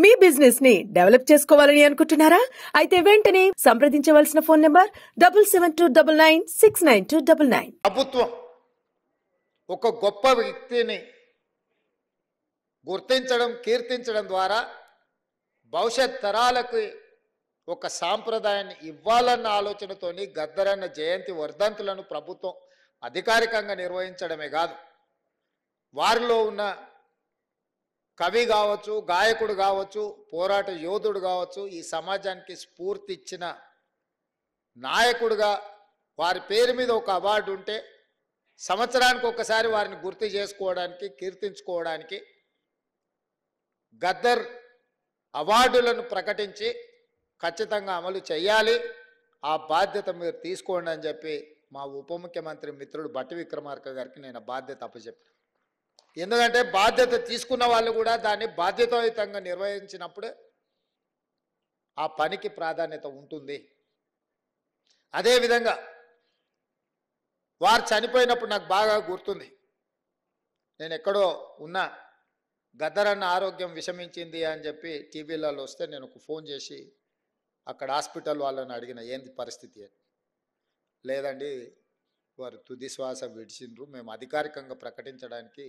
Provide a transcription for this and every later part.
మీ business ని develop చేసుకోవాలని అనుకుంటున్నారా? అయితే వెంటనే సంప్రదించవలసిన ఫోన్ నంబర్ 7729969299. ప్రభుత్వం ఒక గొప్ప వ్యక్తిని గుర్తించడం, కీర్తించడం ద్వారా భవిష్యత్ తరాలకు ఒక సాంప్రదాయాన్ని ఇవ్వాలన్న ఆలోచనతోని గద్దరన్న జయంతి వర్ధంతులను ప్రభుత్వం అధికారికంగా నిర్వహించడమే కాదు, వారిలో ఉన్న కవి కావచ్చు, గాయకుడు కావచ్చు, పోరాట యోధుడు కావచ్చు, ఈ సమాజానికి స్ఫూర్తి ఇచ్చిన నాయకుడుగా వారి పేరు మీద ఒక అవార్డు ఉంటే సంవత్సరానికి ఒకసారి వారిని గుర్తు చేసుకోవడానికి, కీర్తించుకోవడానికి గద్దర్ అవార్డులను ప్రకటించి ఖచ్చితంగా అమలు చేయాలి. ఆ బాధ్యత మీరు తీసుకోండి అని చెప్పి మా ఉప ముఖ్యమంత్రి మిత్రుడు బట్టి విక్రమార్క గారికి నేను బాధ్యత అప్పచెప్పాను. ఎందుకంటే బాధ్యత తీసుకున్న వాళ్ళు కూడా దాన్ని బాధ్యతాయుతంగా నిర్వహించినప్పుడే ఆ పనికి ప్రాధాన్యత ఉంటుంది. అదేవిధంగా వారు చనిపోయినప్పుడు నాకు బాగా గుర్తుంది. నేను ఎక్కడో ఉన్నా, గద్దరన్న ఆరోగ్యం విషమించింది అని చెప్పి టీవీలలో వస్తే నేను ఒక ఫోన్ చేసి అక్కడ హాస్పిటల్ వాళ్ళని అడిగిన, ఏంది పరిస్థితి అని. లేదండి, వారు తుది శ్వాస విడిచిండ్రు, మేము అధికారికంగా ప్రకటించడానికి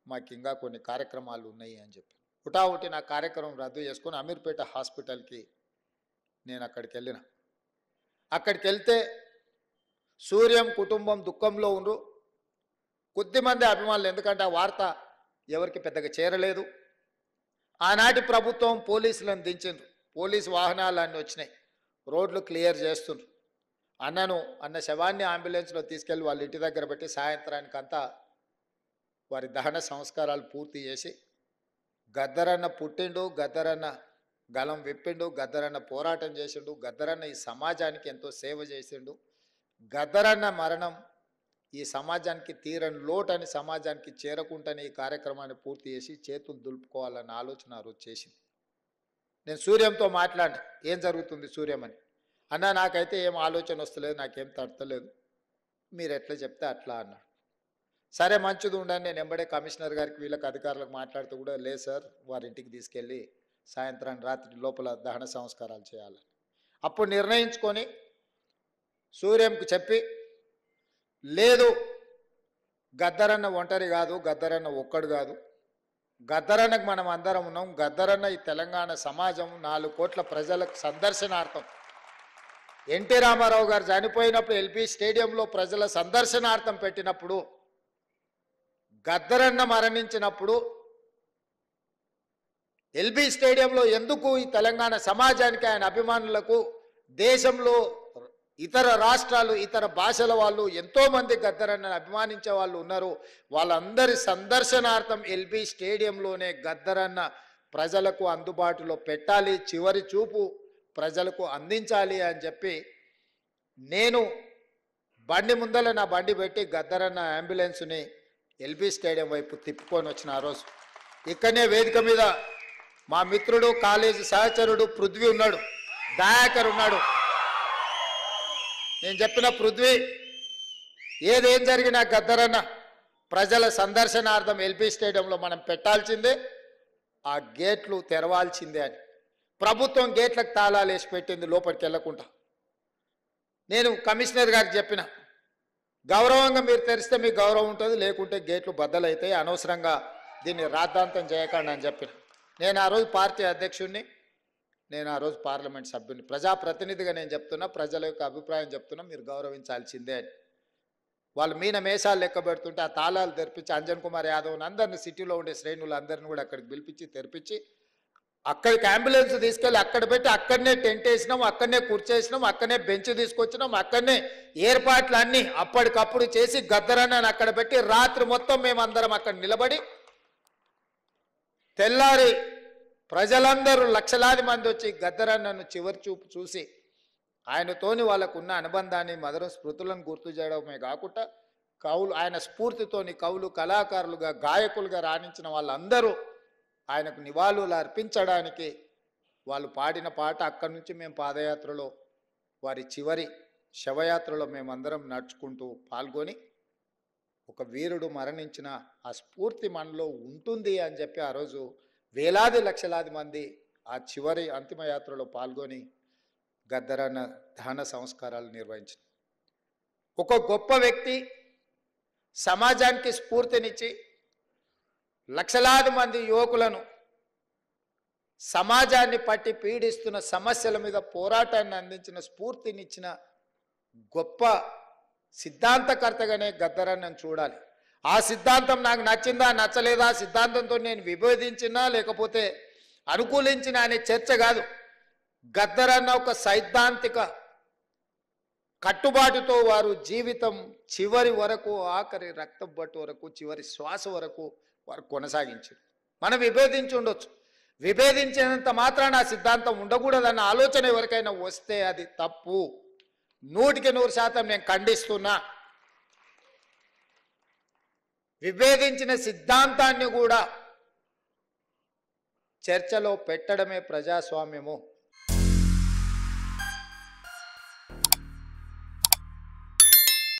మాకు ఇంకా కొన్ని కార్యక్రమాలు ఉన్నాయి అని చెప్పి హుటాహుటి నా కార్యక్రమం రద్దు చేసుకొని అమీర్పేట హాస్పిటల్కి నేను అక్కడికి వెళ్ళిన. అక్కడికి వెళ్తే సూర్యం కుటుంబం దుఃఖంలో ఉండ్రు. కొద్దిమంది అభిమానులు, ఎందుకంటే ఆ వార్త ఎవరికి పెద్దగా చేరలేదు. ఆనాటి ప్రభుత్వం పోలీసులను దించిండ్రు, పోలీసు వాహనాలన్నీ వచ్చినాయి, రోడ్లు క్లియర్ చేస్తుండ్రు. అన్న శవాన్ని అంబులెన్స్లో తీసుకెళ్ళి వాళ్ళ ఇంటి దగ్గర పెట్టి సాయంత్రానికంతా వారి దహన సంస్కారాలు పూర్తి చేసి, గద్దరన్న పుట్టిండు, గద్దరన్న గలం విప్పిండు, గద్దరన్న పోరాటం చేసిండు, గద్దరన్న ఈ సమాజానికి ఎంతో సేవ చేసిండు, గద్దరన్న మరణం ఈ సమాజానికి తీరని లోటని సమాజానికి చేరకుండానే ఈ కార్యక్రమాన్ని పూర్తి చేసి చేతులు దులుపుకోవాలన్న ఆలోచన ఆ రోజు చేసింది. నేను సూర్యంతో మాట్లాడినా, ఏం జరుగుతుంది సూర్యం అని. అన్న, నాకైతే ఏం ఆలోచన వస్తలేదు, నాకేం తడతలేదు, మీరు ఎట్లా చెప్తే అట్లా అన్నాడు. సరే మంచిది ఉండని నేను ఎంబడే కమిషనర్ గారికి వీళ్ళకి అధికారులకు మాట్లాడుతూ కూడా, లేదు సార్, వారి ఇంటికి తీసుకెళ్ళి సాయంత్రాన్ని రాత్రి లోపల దహన సంస్కారాలు చేయాలి. అప్పుడు నిర్ణయించుకొని సూర్యంకు చెప్పి, లేదు గద్దరన్న ఒంటరి కాదు, గద్దరన్న ఒక్కడు కాదు, గద్దరన్నకు మనం అందరం ఉన్నాం, గద్దరన్న ఈ తెలంగాణ సమాజం 4 కోట్ల ప్రజలకు సందర్శనార్థం. ఎన్టీ రామారావు గారు చనిపోయినప్పుడు ఎల్బీ స్టేడియంలో ప్రజల సందర్శనార్థం పెట్టినప్పుడు, గద్దరన్న మరణించినప్పుడు ఎల్బీ స్టేడియంలో ఎందుకు ఈ తెలంగాణ సమాజానికి, ఆయన అభిమానులకు, దేశంలో ఇతర రాష్ట్రాలు, ఇతర భాషల వాళ్ళు ఎంతోమంది గద్దరన్నను అభిమానించే వాళ్ళు ఉన్నారు, వాళ్ళందరి సందర్శనార్థం ఎల్బీ స్టేడియంలోనే గద్దరన్న ప్రజలకు అందుబాటులో పెట్టాలి, చివరి చూపు ప్రజలకు అందించాలి అని చెప్పి నేను బండి ముందర నా బండి పెట్టి గద్దరన్న అంబులెన్స్ని ఎల్బీ స్టేడియం వైపు తిప్పుకొని వచ్చిన ఆ రోజు. ఇక్కడనే వేదిక మీద మా మిత్రుడు, కాలేజీ సహచరుడు పృథ్వీ ఉన్నాడు, దయాకర్ ఉన్నాడు. నేను చెప్పిన, పృథ్వీ, ఏదేం జరిగినా గద్దరన్న ప్రజల సందర్శనార్థం ఎల్బీ స్టేడియంలో మనం పెట్టాల్సిందే, ఆ గేట్లు తెరవాల్సిందే అని. ప్రభుత్వం గేట్లకు తాళాలు వేసి పెట్టింది లోపలికి వెళ్ళకుండా. నేను కమిషనర్ గారికి చెప్పిన, గౌరవంగా మీరు తెరిస్తే మీకు గౌరవం ఉంటుంది, లేకుంటే గేట్లు బద్దలైతాయి, అనవసరంగా దీన్ని రాద్ధాంతం చేయకండి అని చెప్పిన. నేను ఆ రోజు పార్టీ అధ్యక్షుడిని, నేను ఆ రోజు పార్లమెంట్ సభ్యుని, ప్రజాప్రతినిధిగా నేను చెప్తున్నా, ప్రజల యొక్క అభిప్రాయం చెప్తున్నా, మీరు గౌరవించాల్సిందే అని. వాళ్ళు మీన మేషాలు లెక్క పెడుతుంటే ఆ తాళాలు తెరిపించి అంజన్ కుమార్ యాదవ్ని అందరినీ, సిటీలో ఉండే శ్రేణులు అందరిని కూడా అక్కడికి పిలిపించి తెరిపించి అక్కడికి అంబులెన్స్ తీసుకెళ్ళి అక్కడ పెట్టి అక్కడనే టెంట్ వేసినాం, అక్కడనే కూర్చేసినాం, అక్కడనే బెంచ్ తీసుకొచ్చినాం, అక్కడనే ఏర్పాట్లు అన్నీ అప్పటికప్పుడు చేసి గద్దరన్నని అక్కడ పెట్టి రాత్రి మొత్తం మేమందరం అక్కడ నిలబడి, తెల్లారి ప్రజలందరూ లక్షలాది మంది వచ్చి గద్దరన్నను చివరి చూపు చూసి ఆయనతోని వాళ్ళకున్న అనుబంధాన్ని, మధుర స్మృతులను గుర్తు చేయడమే కాకుండా కవులు, ఆయన స్ఫూర్తితోని కవులు, కళాకారులుగా, గాయకులుగా రాణించిన వాళ్ళందరూ ఆయనకు నివాళులు అర్పించడానికి వాళ్ళు పాడిన పాట, అక్కడి నుంచి మేము పాదయాత్రలో, వారి చివరి శవయాత్రలో మేమందరం నడుచుకుంటూ పాల్గొని, ఒక వీరుడు మరణించిన ఆ స్ఫూర్తి మనలో ఉంటుంది అని చెప్పి ఆ రోజు వేలాది లక్షలాది మంది ఆ చివరి అంతిమయాత్రలో పాల్గొని గద్దరన్న దహన సంస్కారాలు నిర్వహించారు. ఒక గొప్ప వ్యక్తి సమాజానికి స్ఫూర్తినిచ్చి లక్షలాది మంది యువకులను సమాజాన్ని పట్టి పీడిస్తున్న సమస్యల మీద పోరాటాన్ని అందించిన స్ఫూర్తినిచ్చిన గొప్ప సిద్ధాంతకర్తగానే గద్దరన్నను చూడాలి. ఆ సిద్ధాంతం నాకు నచ్చిందా నచ్చలేదా, సిద్ధాంతంతో నేను విభేదించినా లేకపోతే అనుకూలించిన అనే చర్చ కాదు. గద్దరన్న ఒక సైద్ధాంతిక కట్టుబాటుతో వారు జీవితం చివరి వరకు, ఆఖరి రక్తం బట్టు వరకు, చివరి శ్వాస వరకు వారు కొనసాగించారు. మనం విభేదించి ఉండొచ్చు, విభేదించినంత మాత్రాన ఆ సిద్ధాంతం ఉండకూడదన్న ఆలోచన ఎవరికైనా వస్తే అది తప్పు. 100% నేను ఖండిస్తున్నా. విభేదించిన సిద్ధాంతాన్ని కూడా చర్చలో పెట్టడమే ప్రజాస్వామ్యము.